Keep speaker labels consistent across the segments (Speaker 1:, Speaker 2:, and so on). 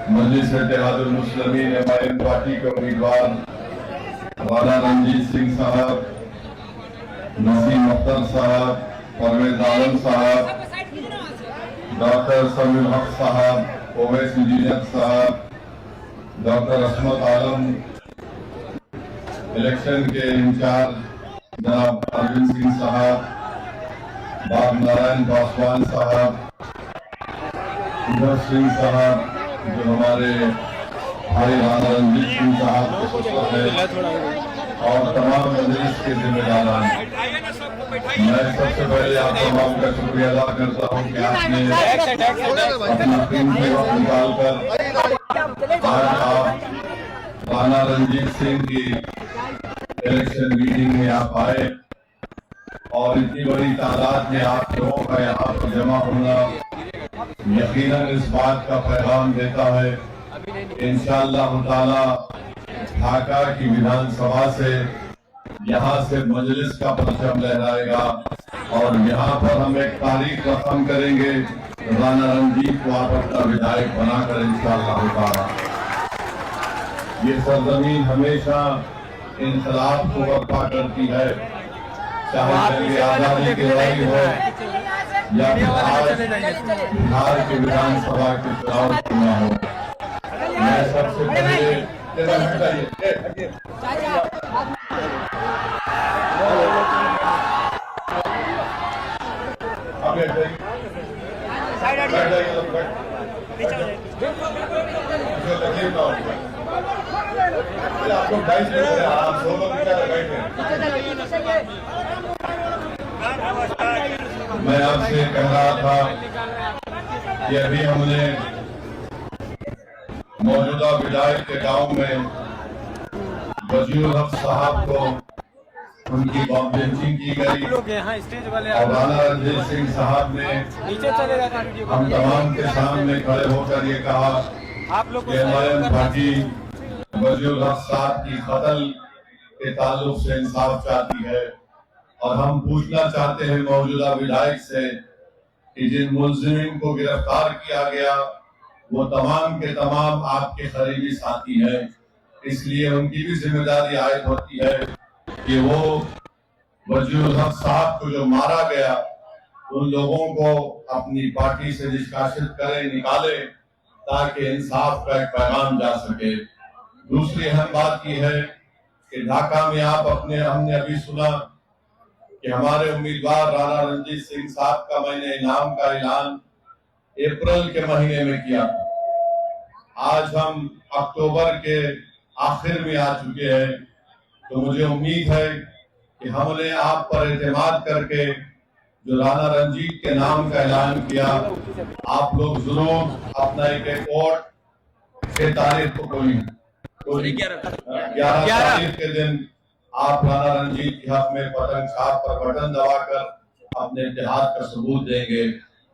Speaker 1: मजलिस Ittehadul Muslimeen MIM party के उम्मीदवार राणा रंजीत सिंह साहब, नसीम अख्तर साहब, परवेज आलम साहब, डॉक्टर समीर हक साहब, ओवैस इंजीनियर साहब, डॉक्टर असमत आलम, इलेक्शन के इंचार्ज जनाब अरविंद सिंह साहब, बाब नारायण पासवान साहब, सिंह साहब, जो हमारे भाई राणा रंजीत सिंह साहब के पुत्र हैं, और तमाम मजलिस के जिम्मेदार हैं। मैं सबसे पहले आप तमाम का शुक्रिया अदा करता हूँ कि आपने अपना कीमती वक्त निकालकर आज आप राणा रंजीत सिंह की इलेक्शन मीटिंग में आप आए और इतनी बड़ी तादाद में आप लोगों का यहाँ पर जमा होना यकीनन इस बात का पैगाम देता है कि इंशाअल्लाह ताला ढाका की विधानसभा से यहाँ से मजलिस का परचम लहराएगा और यहाँ पर हम एक तारीख रकम करेंगे, राणा रंजीत को आप अपना विधायक बनाकर इंशाअल्लाह ताला। ये सरजमीन हमेशा इंकलाब को बर्पा करती है, चाहे जंग आजादी की लड़ाई हो या बिहार के विधानसभा के चुनाव चुना हो। मैं सबसे पहले आपको 22 मिनट आराम से बैठे। मैं आपसे कह रहा था कि अभी हमने मौजूदा विधायक के गांव में वजीरुल हक साहब को उनकी बॉम्ब बेंचिंग की गई और राणा रंजीत सिंह साहब ने हम तमाम के सामने खड़े होकर ये कहा कि एमआईएम पार्टी वजीरुल हक साहब की कत्ल के ताल्लुक से इंसाफ चाहती है और हम पूछना चाहते हैं मौजूदा विधायक से कि जिन मुलजिमीन को गिरफ्तार किया गया वो तमाम के तमाम आपके करीबी साथी हैं, इसलिए उनकी भी जिम्मेदारी आयद होती है कि वो वजीरुल हक साहब को जो मारा गया उन लोगों को अपनी पार्टी से निष्कासित करें, निकाले, ताकि इंसाफ का एक पैगाम जा सके। दूसरी अहम बात यह है कि ढाका में हमने अभी सुना कि हमारे उम्मीदवार राणा रंजीत सिंह साहब का मैंने इनाम का ऐलान अप्रैल के महीने में किया। आज हम अक्टूबर के आखिर में आ चुके हैं, तो मुझे उम्मीद है कि हमने आप पर एतमाद करके जो राणा रंजीत के नाम का ऐलान किया, आप लोग जरूर अपना एक वोट 6 तारीख को 11 तारीख के दिन आप राणा रंजीत के हक में पतंग छाप पर बटन दबाकर अपने इत्तेहाद का सबूत देंगे।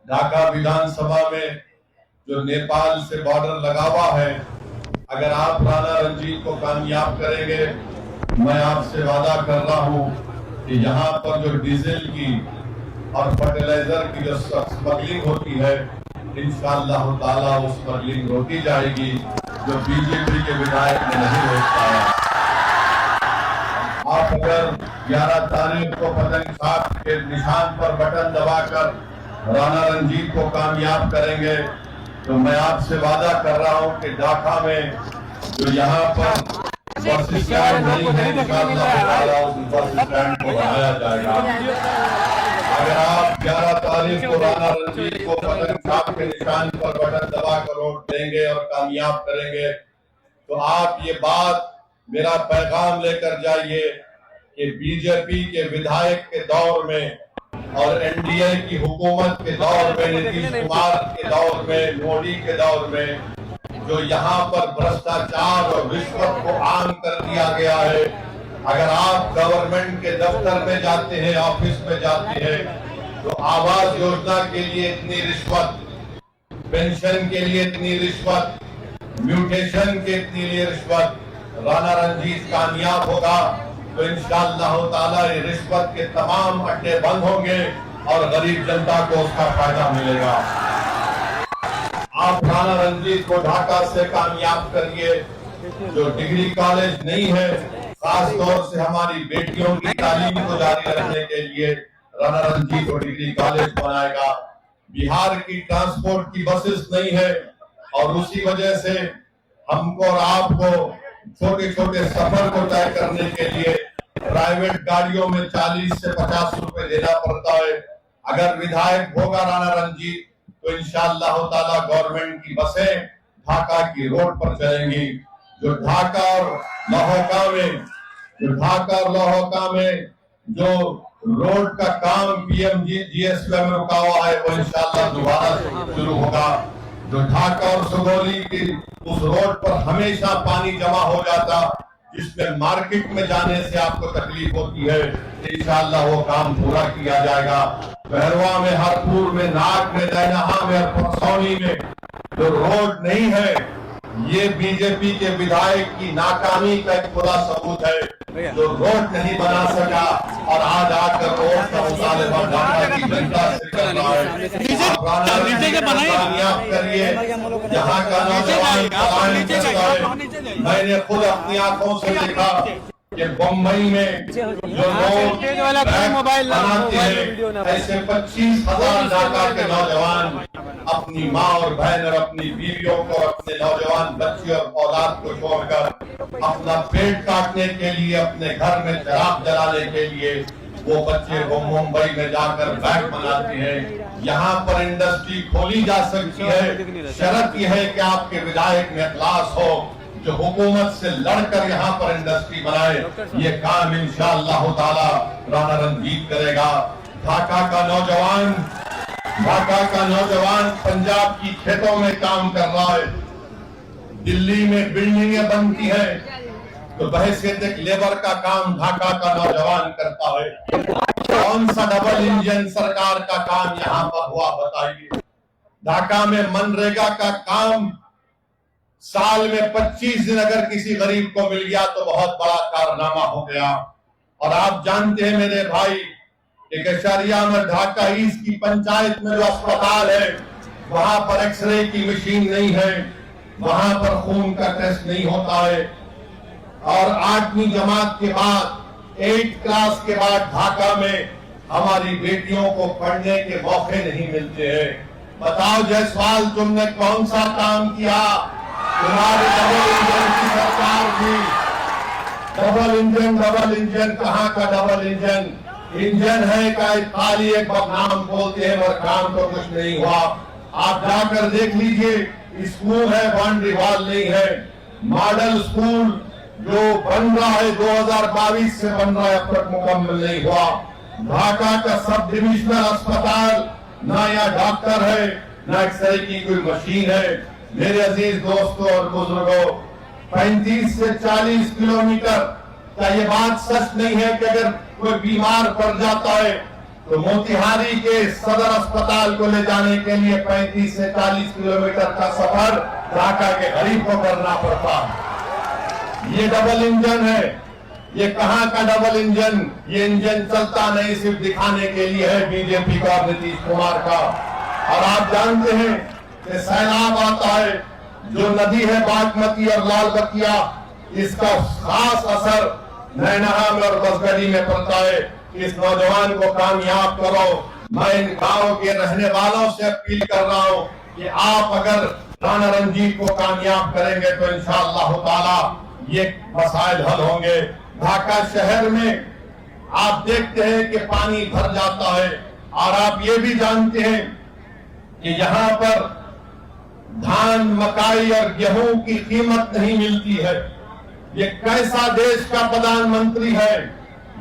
Speaker 1: ढाका विधानसभा में जो नेपाल से बॉर्डर लगा हुआ है, अगर आप राणा रंजीत को कामयाब करेंगे, मैं आपसे वादा कर रहा हूं कि यहाँ पर जो डीजल की और फर्टिलाइजर की जो स्मगलिंग होती है, इंशाअल्लाह ताला वो स्मगलिंग रोकी जाएगी जो बीजेपी के विधायक ने नहीं रोक पाया। आप अगर 11 तारीख को पतंग छाप के निशान पर बटन दबाकर राणा रंजीत को कामयाब करेंगे, तो मैं आपसे वादा कर रहा हूं कि ढाका में जो यहाँ पर बस स्टैंड नहीं है, इंशाअल्लाह उस बस स्टैंड को बनाया जाएगा। अगर आप 11 तारीख को राणा रंजीत को पतंग छाप के निशान पर बटन दबाकर वोट देंगे और कामयाब करेंगे, तो आप ये बात मेरा पैगाम लेकर जाइए कि बीजेपी के विधायक के दौर में और एनडीए की हुकूमत के दौर में, नीतीश कुमार के दौर में, मोदी के दौर में जो यहाँ पर भ्रष्टाचार और रिश्वत को आम कर दिया गया है, अगर आप गवर्नमेंट के दफ्तर में जाते हैं, ऑफिस में जाते हैं, तो आवास योजना के लिए इतनी रिश्वत, पेंशन के लिए इतनी रिश्वत, म्यूटेशन के लिए रिश्वत, राणा रंजीत कामयाब होगा तो इंशाअल्लाह ताला ये रिश्वत के तमाम अड्डे बंद होंगे और गरीब जनता को उसका फायदा मिलेगा। आप राणा रंजीत को ढाका से कामयाब करिए। जो डिग्री कॉलेज नहीं है, खास तौर से हमारी बेटियों की तालीम को जारी रखने के लिए राणा रंजीत को डिग्री कॉलेज बनाएगा। बिहार की ट्रांसपोर्ट की बसेस नहीं है और उसी वजह से हमको और आपको छोटे छोटे सफर को तय करने के लिए प्राइवेट गाड़ियों में 40 से 50 रुपए देना पड़ता है। अगर विधायक होगा राणा रंजीत तो इंशाअल्लाह ताला गवर्नमेंट की बसें ढाका की रोड पर चलेंगी। जो ढाका और लोहका में जो रोड का काम पीएमजीएसवाई में रुका हुआ है वो इंशाअल्लाह दोबारा शुरू होगा। जो ढाका और सुगौली की उस रोड पर हमेशा पानी जमा हो जाता, जिसमें मार्केट में जाने से आपको तकलीफ होती है, इंशाअल्लाह वो काम पूरा किया जाएगा। बहरवा में, हरपुर में, नाग में, दैनहा में और परसौनी में जो रोड नहीं है, ये बीजेपी के विधायक की नाकामी का एक खुला सबूत है। जो रोड नहीं बना सका और आज आकर रोड का मुतालबा ढाका की जनता से कर रहा है। कामयाब करिए, यहाँ का नौजवान मैंने खुद अपनी आंखों से देखा कि बम्बई में जो लोग बनाते हैं, ऐसे 25,000 ढाका के नौजवान अपनी माँ और बहन और अपनी बीवियों को, अपने नौजवान बच्चे और औलाद को छोड़कर अपना पेट काटने के लिए, अपने घर में शराब जलाने के लिए वो बच्चे वो मुंबई में जाकर बैंक बनाते हैं। यहाँ पर इंडस्ट्री खोली जा सकती है, शर्त यह है कि आपके विधायक में इखलास हो, जो हुकूमत से लड़कर यहाँ पर इंडस्ट्री बनाए। ये काम इंशाअल्लाह ताला राणा रंजीत करेगा। ढाका का नौजवान पंजाब की खेतों में काम कर रहा है, दिल्ली में बिल्डिंगें बनती हैं, तो बहैसियत एक लेबर का काम ढाका का नौजवान करता है। कौन सा डबल इंजन सरकार का काम यहाँ पर हुआ बताइए। ढाका में मनरेगा का काम साल में 25 दिन अगर किसी गरीब को मिल गया तो बहुत बड़ा कारनामा हो गया। और आप जानते हैं मेरे भाई, एक अशरिया में ढाका ईस्ट की पंचायत में जो अस्पताल है, वहां पर एक्सरे की मशीन नहीं है, वहां पर खून का टेस्ट नहीं होता है। और 8वीं जमात के बाद, 8 क्लास के बाद ढाका में हमारी बेटियों को पढ़ने के मौके नहीं मिलते हैं। बताओ जायसवाल, तुमने कौन सा काम किया? तुम्हारी डबल इंजन की सरकार थी। डबल इंजन कहाँ का डबल इंजन? इंजन है का खाली एक नाम बोलते हैं और काम तो कुछ नहीं हुआ। आप जाकर देख लीजिए, स्कूल है, बाउंड्री वॉल नहीं है। मॉडल स्कूल जो बन रहा है 2022 से बन रहा है, अब तक मुकम्मल नहीं हुआ। ढाका का सब डिविजनल अस्पताल, ना यहाँ डॉक्टर है, ना एक्सरे की कोई मशीन है। मेरे अजीज दोस्तों और बुजुर्गों, 35 से 40 किलोमीटर क्या ये बात सच नहीं है कि अगर कोई बीमार पड़ जाता है तो मोतिहारी के सदर अस्पताल को ले जाने के लिए 35 से 40 किलोमीटर का सफर ढाका के गरीब को करना पड़ता है। ये डबल इंजन है। ये कहाँ का डबल इंजन? ये इंजन चलता नहीं, सिर्फ दिखाने के लिए है बीजेपी का, नीतीश कुमार का। और आप जानते हैं कि सैलाब आता है, जो नदी है बागमती और लाल बकिया, इसका खास असर नैनहा में और बसगढ़ी में पड़ता है। इस नौजवान को कामयाब करो। मैं इन गांव के रहने वालों से अपील कर रहा हूं कि आप अगर राणा रंजीत को कामयाब करेंगे तो इंशाअल्लाह ताला ये मसाइल हल होंगे। ढाका शहर में आप देखते हैं कि पानी भर जाता है, और आप ये भी जानते हैं कि यहाँ पर धान, मकाई और गेहूं की कीमत नहीं मिलती है। ये कैसा देश का प्रधानमंत्री है?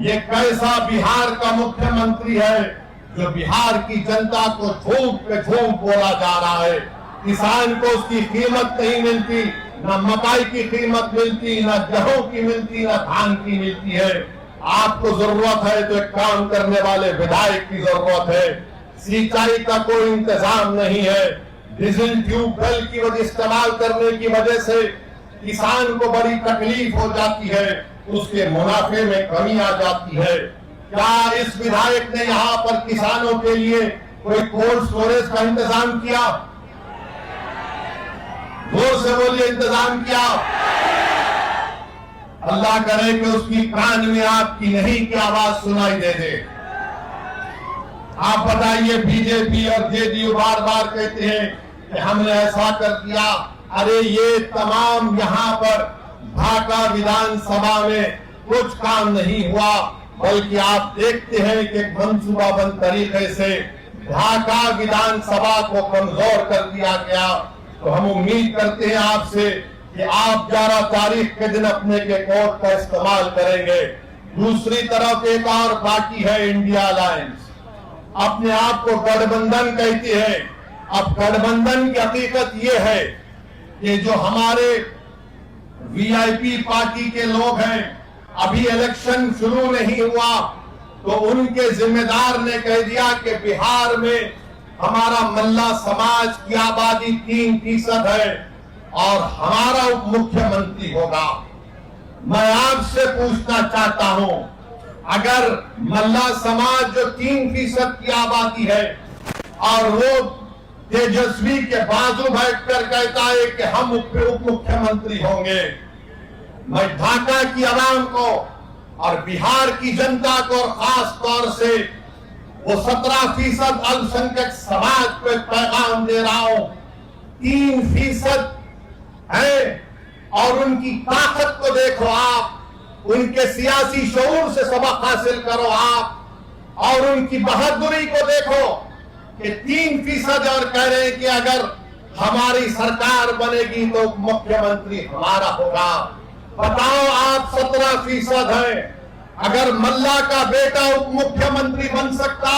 Speaker 1: ये कैसा बिहार का मुख्यमंत्री है जो बिहार की जनता को झूठ पे झूठ बोला जा रहा है? किसान को उसकी कीमत नहीं मिलती, न मकाई की कीमत मिलती, न गेहूं की मिलती, न धान की मिलती है। आपको जरूरत है तो एक काम करने वाले विधायक की जरूरत है। सिंचाई का कोई इंतजाम नहीं है। डीजल ट्यूबवेल की वजह इस्तेमाल करने की वजह से किसान को बड़ी तकलीफ हो जाती है, उसके मुनाफे में कमी आ जाती है। क्या इस विधायक ने यहाँ पर किसानों के लिए कोई कोल्ड स्टोरेज का इंतजाम किया? जोर से बोलिए, इंतजाम किया। अल्लाह करे कि उसकी कान में आपकी नहीं की आवाज सुनाई दे दे। आप बताइए, बीजेपी और जेडीयू बार बार कहते हैं कि हमने ऐसा कर दिया। अरे ये तमाम यहाँ पर ढाका विधानसभा में कुछ काम नहीं हुआ, बल्कि आप देखते हैं कि मंसूबाबंद तरीके से ढाका विधानसभा को कमजोर कर दिया गया। तो हम उम्मीद करते हैं आपसे कि आप 11 तारीख के दिन अपने के कोर्ट का इस्तेमाल करेंगे। दूसरी तरफ एक और पार्टी है इंडिया अलायंस, अपने आप को गठबंधन कहती है। अब गठबंधन की हकीकत ये है कि जो हमारे वीआईपी पार्टी के लोग हैं, अभी इलेक्शन शुरू नहीं हुआ तो उनके जिम्मेदार ने कह दिया कि बिहार में हमारा मल्ला समाज की आबादी 3% है और हमारा उप मुख्यमंत्री होगा। मैं आपसे पूछना चाहता हूं, अगर मल्ला समाज जो 3% की आबादी है और वो तेजस्वी के बाजू बैठकर कहता है कि हम उप मुख्यमंत्री होंगे, मैं ढाका की आवाम को और बिहार की जनता को खास तौर से वो 17% अल्पसंख्यक समाज को पैगाम दे रहा हूं। 3% है और उनकी ताकत को देखो आप, उनके सियासी शऊर से सबक हासिल करो आप, और उनकी बहादुरी को देखो कि 3% और कह रहे हैं कि अगर हमारी सरकार बनेगी तो मुख्यमंत्री हमारा होगा। बताओ, आप 17% हैं, अगर मल्ला का बेटा उप मुख्यमंत्री बन सकता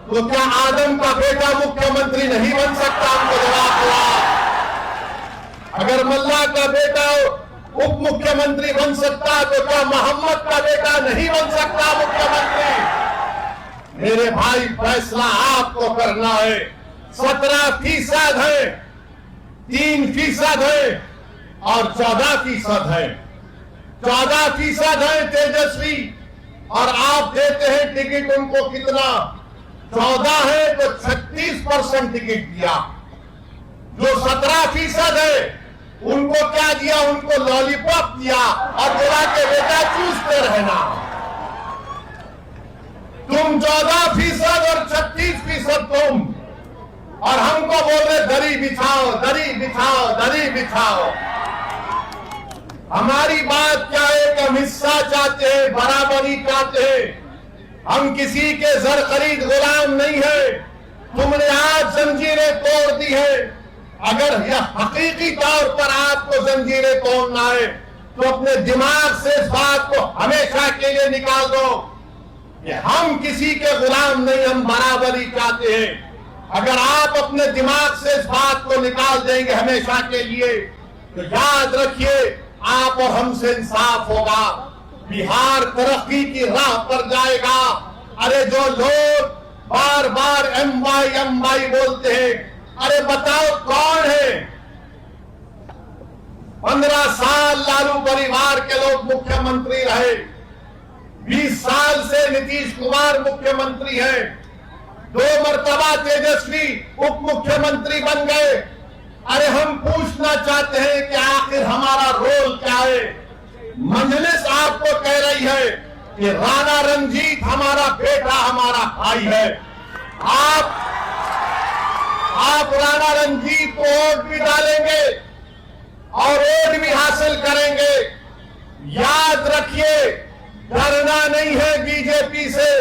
Speaker 1: तो क्या आदम का बेटा मुख्यमंत्री नहीं बन सकता? हमको जवाब दो। अगर मल्ला का बेटा उप मुख्यमंत्री बन सकता तो क्या मोहम्मद का बेटा नहीं बन सकता मुख्यमंत्री? मेरे भाई, फैसला आपको करना है। 17% है, 3% है और 14% है। 14% है तेजस्वी और आप देते हैं टिकट उनको कितना? 14 है तो 36% टिकट दिया। जो 17% है उनको क्या दिया? उनको लॉलीपॉप दिया और बोला के बेटा चूसते रहना। तुम 14% और 36% तुम, और हमको बोल रहे दरी बिछाओ, दरी बिछाओ, दरी बिछाओ। हमारी बात क्या है कि हम हिस्सा चाहते हैं, बराबरी चाहते हैं। हम किसी के जर खरीद गुलाम नहीं है। तुमने आज जंजीरें तोड़ दी है। अगर यह हकीकी तौर पर आपको जंजीरें तोड़ना है तो अपने दिमाग से इस बात को हमेशा के लिए निकाल दो कि हम किसी के गुलाम नहीं, हम बराबरी चाहते हैं। अगर आप अपने दिमाग से इस बात को निकाल देंगे हमेशा के लिए तो याद रखिए, आप और हमसे इंसाफ होगा। बिहार तरक्की की राह पर जाएगा। अरे जो लोग बार बार एमवाई बोलते हैं, अरे बताओ कौन है? 15 साल लालू परिवार के लोग मुख्यमंत्री रहे, 20 साल से नीतीश कुमार मुख्यमंत्री हैं, 2 मर्तबा तेजस्वी उप मुख्यमंत्री बन गए। अरे हम पूछना चाहते हैं कि आखिर हमारा रोल क्या है? मजलिस आपको कह रही है कि राणा रंजीत हमारा बेटा, हमारा भाई है। आप राणा रंजीत को वोट भी डालेंगे और वोट भी हासिल करेंगे। याद रखिए, डरना नहीं है बीजेपी से।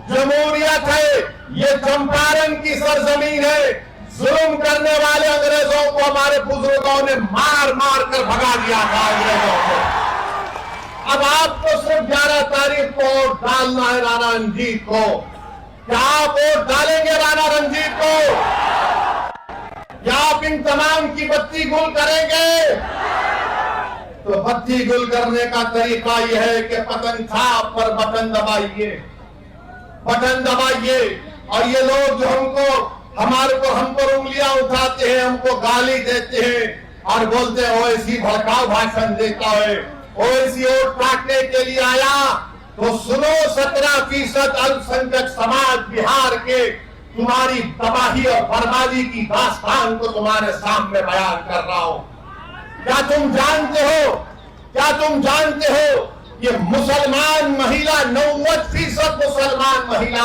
Speaker 1: जमहूरियत है, ये चंपारण की सरजमीन है। जुल्म करने वाले अंग्रेजों को हमारे बुजुर्गों ने मार मार कर भगा दिया था अंग्रेजों को। अब आपको सिर्फ 11 तारीख को वोट डालना है राणा रंजीत को। क्या आप वोट डालेंगे राणा रंजीत को? क्या आप इन तमाम की बत्ती गुल करेंगे? तो बत्ती गुल करने का तरीका यह है कि पतन छाप पर बटन दबाइए, बटन दबाइए। और ये लोग जो हम पर उंगलियां उठाते हैं, हमको गाली देते हैं और बोलते हैं ओवैसी भड़काऊ भाषण देता है, ओवैसी वोट काटने के लिए आया। तो सुनो, 17% अल्पसंख्यक समाज बिहार के
Speaker 2: तुम्हारी तबाही और बर्बादी की दास्तान को तुम्हारे सामने बयान कर रहा हूं। क्या तुम जानते हो ये मुसलमान महिला 90% मुसलमान महिला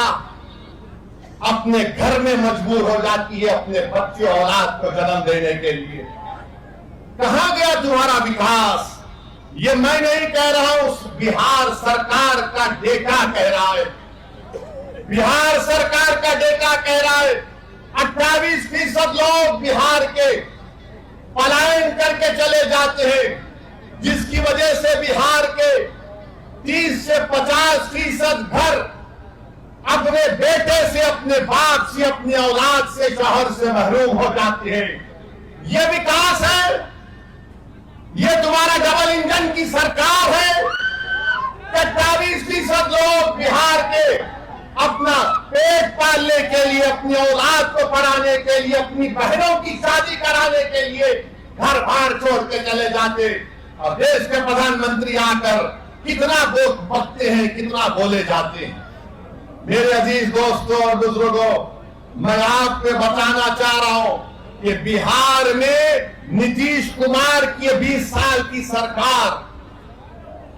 Speaker 2: अपने घर में मजबूर हो जाती है अपने बच्चे औलाद को जन्म देने के लिए। कहां गया तुम्हारा विकास? ये मैं नहीं कह रहा हूं, बिहार सरकार का डेटा कह रहा है। बिहार सरकार का डेटा कह रहा है 28% लोग बिहार के पलायन करके चले जाते हैं, जिसकी वजह से बिहार के 30 से 50% घर अपने बेटे से, अपने बाप से, अपनी औलाद से, शहर से महरूम हो जाते हैं। यह विकास है? यह तुम्हारा डबल इंजन की सरकार है? 28% लोग बिहार के अपना पेट पालने के लिए, अपनी औलाद को पढ़ाने के लिए, अपनी बहनों की शादी कराने के लिए घर बार छोड़ के चले जाते, और देश के प्रधानमंत्री आकर कितना बकते हैं, कितना बोले जाते हैं। मेरे अजीज दोस्तों और बुजुर्गों, मैं आपको बताना चाह रहा हूं कि बिहार में नीतीश कुमार की 20 साल की सरकार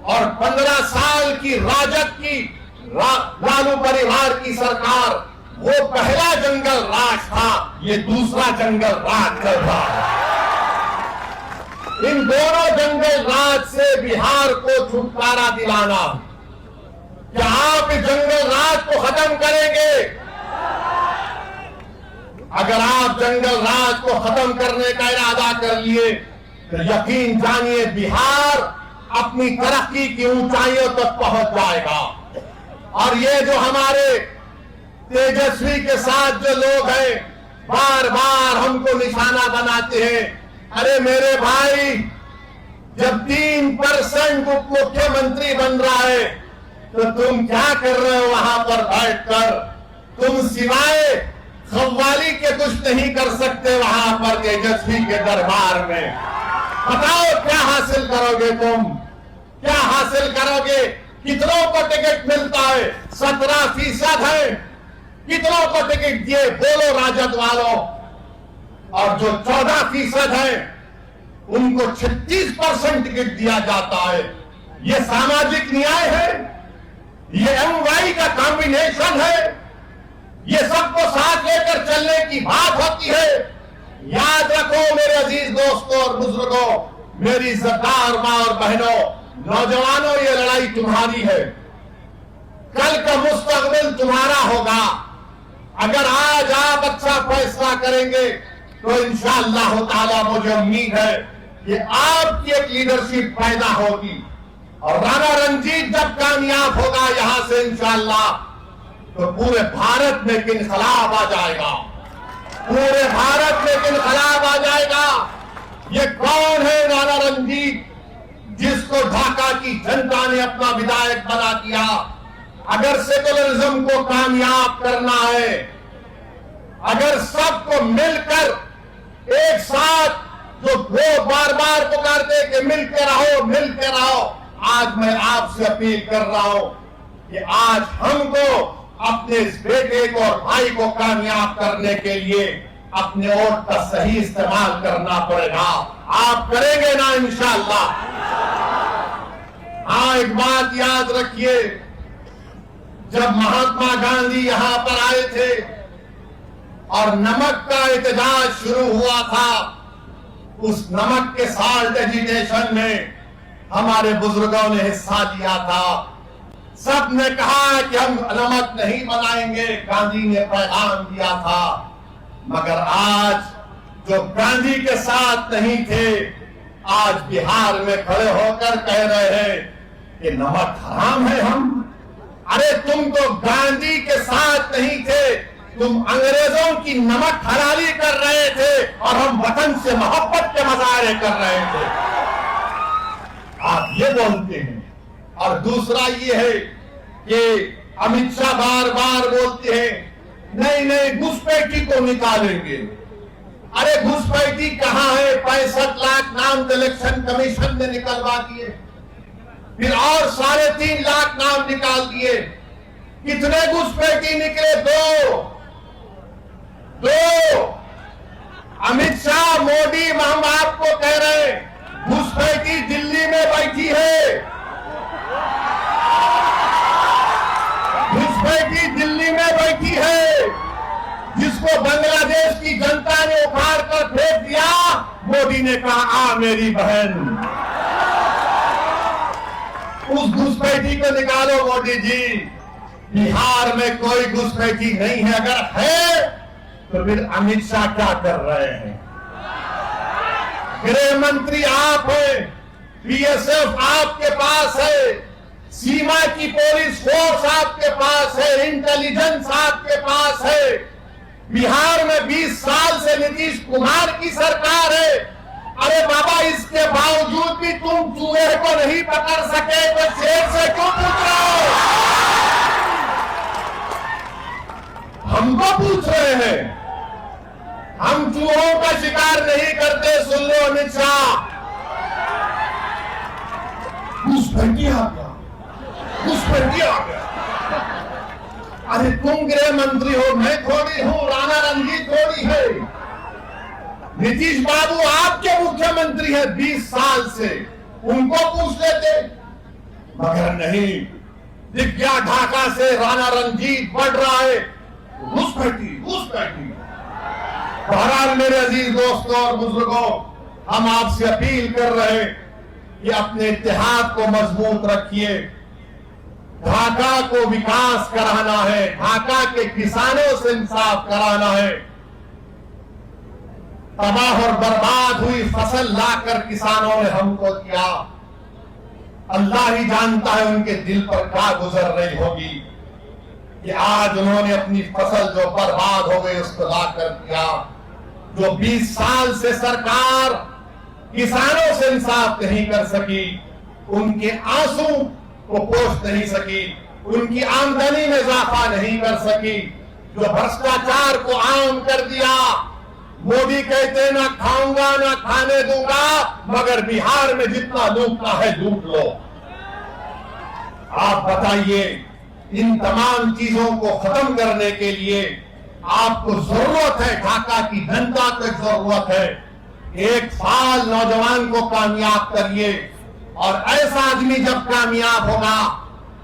Speaker 2: और 15 साल की राजद की लालू परिवार की सरकार, वो पहला जंगल राज था, ये दूसरा जंगल राज चल रहा है। इन दोनों जंगल राज से बिहार को छुटकारा दिलाना। क्या आप इस जंगल राज को खत्म करेंगे? अगर आप जंगल राज को खत्म करने का इरादा कर लिए तो यकीन जानिए बिहार अपनी तरक्की की ऊंचाइयों तक पहुंच जाएगा। और ये जो हमारे तेजस्वी के साथ जो लोग हैं, बार बार हमको निशाना बनाते हैं, अरे मेरे भाई, जब 3% उप मुख्यमंत्री बन रहा है तो तुम क्या कर रहे हो वहां पर बैठकर? तुम सिवाय खव्वाली के कुछ नहीं कर सकते वहां पर तेजस्वी के दरबार में। बताओ क्या हासिल करोगे तुम? क्या हासिल करोगे? कितनों को टिकट मिलता है? 17% है। कितनों को टिकट दिए? बोलो राजद वालों। और जो 14% है उनको 36% टिकट दिया जाता है। ये सामाजिक न्याय है? ये एमवाई का कॉम्बिनेशन है? ये सबको साथ लेकर चलने की बात होती है? याद रखो मेरे अजीज दोस्तों और बुजुर्गों, मेरी इज्जतदार मां और बहनों, नौजवानों, ये लड़ाई तुम्हारी है। कल का मुस्तकबिल तुम्हारा होगा। अगर आज आप अच्छा फैसला करेंगे तो इंशाअल्लाह ताला मुझे उम्मीद है कि आपकी एक लीडरशिप पैदा होगी, और राणा रंजीत जब कामयाब होगा यहां से इंशाअल्लाह, तो पूरे भारत में एक इनकलाब आ जाएगा। पूरे भारत में एक इनकलाब आ जाएगा। ये कौन है राणा रंजीत, जिसको ढाका की जनता ने अपना विधायक बना दिया? अगर सेकुलरिज्म को कामयाब करना है, अगर सबको मिलकर एक साथ, जो वो बार बार पुकारते कि मिलके रहो, मिलके रहो, आज मैं आपसे अपील कर रहा हूं कि आज हमको अपने इस बेटे को और भाई को कामयाब करने के लिए अपने वोट का सही इस्तेमाल करना पड़ेगा। आप करेंगे ना इंशाअल्लाह? हाँ, एक बात याद रखिए, जब महात्मा गांधी यहां पर आए थे और नमक का एहतजाज शुरू हुआ था, उस नमक के साल्ट एजिटेशन में हमारे बुजुर्गों ने हिस्सा लिया था। सब ने कहा कि हम नमक नहीं बनाएंगे, गांधी ने पैगाम दिया था। मगर आज जो गांधी के साथ नहीं थे, आज बिहार में खड़े होकर कह रहे हैं कि नमक हराम है। अरे तुम तो गांधी के साथ नहीं थे, तुम अंग्रेजों की नमक हलाली कर रहे थे और हम वतन से मोहब्बत के मजारे कर रहे थे। आप ये बोलते हैं। और दूसरा ये है कि अमित शाह बार बार बोलते हैं नहीं नहीं घुसपैठी को निकालेंगे। अरे घुसपैठी कहां है? 65 लाख नाम इलेक्शन कमीशन ने निकलवा दिए, फिर और 3.5 लाख नाम निकाल दिए। कितने घुसपैठी निकले? 2। दो, अमित शाह, मोदी, हम आपको कह रहे हैं, घुसपैठी दिल्ली में बैठी है, घुसपैठी दिल्ली में बैठी है, जिसको बांग्लादेश की जनता ने उखाड़ कर फेंक दिया। मोदी ने कहा, आ मेरी बहन, उस घुसपैठी को निकालो। मोदी जी, बिहार में कोई घुसपैठी नहीं है, अगर है तो फिर अमित शाह क्या कर रहे हैं? गृह मंत्री आप हैं, बीएसएफ आपके पास है, सीमा की पुलिस फोर्स आपके पास है, इंटेलिजेंस आपके पास है। बिहार में 20 साल से नीतीश कुमार की सरकार है। अरे बाबा, इसके बावजूद भी तुम चूहे को नहीं पकड़ सके तो शेर से क्यों पूछ रहे हो? हमको पूछ रहे हैं, हम चूहों का शिकार नहीं करते। सुन लो अमित शाह, घुसपैठी आ गया, घुसपैठी आ गया। अरे तुम गृह मंत्री हो, मैं थोड़ी हूं, राणा रणजीत थोड़ी है। नीतीश बाबू आपके मुख्यमंत्री हैं 20 साल से, उनको पूछ लेते, मगर नहीं। दिख गया ढाका से राणा रणजीत बढ़ रहा है, घुसपैठी, घुसपैठी। बहरहाल मेरे अजीज दोस्तों और बुजुर्गों, हम आपसे अपील कर रहे हैं कि अपने इत्तेहाद को मजबूत रखिए। ढाका को विकास कराना है, ढाका के किसानों से इंसाफ कराना है। तबाह और बर्बाद हुई फसल लाकर किसानों ने हमको दिया, अल्लाह ही जानता है उनके दिल पर क्या गुजर रही होगी कि आज उन्होंने अपनी फसल जो बर्बाद हो गई उसको लाकर दिया। जो 20 साल से सरकार किसानों से इंसाफ नहीं कर सकी, उनके आंसू को पोष नहीं सकी, उनकी आमदनी में इजाफा नहीं कर सकी, जो भ्रष्टाचार को आम कर दिया। मोदी कहते ना खाऊंगा ना खाने दूंगा, मगर बिहार में जितना लूटना है लूट लो। आप बताइए, इन तमाम चीजों को खत्म करने के लिए आपको जरूरत है, ढाका की जनता को जरूरत है। एक साल नौजवान को कामयाब करिए, और ऐसा आदमी जब कामयाब होगा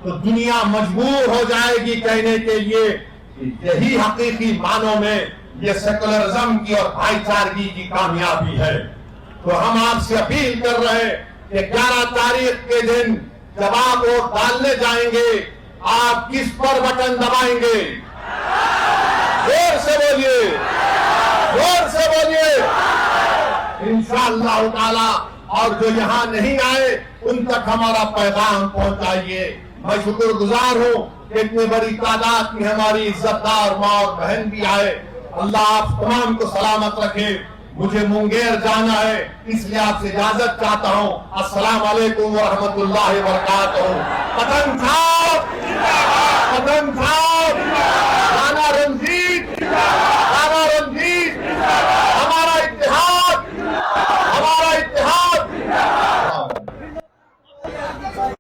Speaker 2: तो दुनिया मजबूर हो जाएगी कहने के लिए कि यही हकीकी मानों में ये सेकुलरिज्म की और भाईचारगी की कामयाबी है। तो हम आपसे अपील कर रहे हैं कि 11 तारीख के दिन जब आप वोट डालने जाएंगे, आप किस पर बटन दबाएंगे? जोर से बोलिए, जोर से बोलिए। इंशाअल्लाह ताला, और जो यहाँ नहीं आए उन तक हमारा पैगाम पहुंचाइए। मैं शुक्रगुजार हूँ कि इतनी बड़ी तादाद में हमारी इज्जतदार माँ और बहन भी आए। अल्लाह आप तमाम को सलामत रखे। मुझे मुंगेर जाना है, इसलिए आपसे इजाजत चाहता हूँ। अस्सलाम वालेकुम व रहमतुल्लाहि व बरकातहू। पतन साहब, पतन साहब।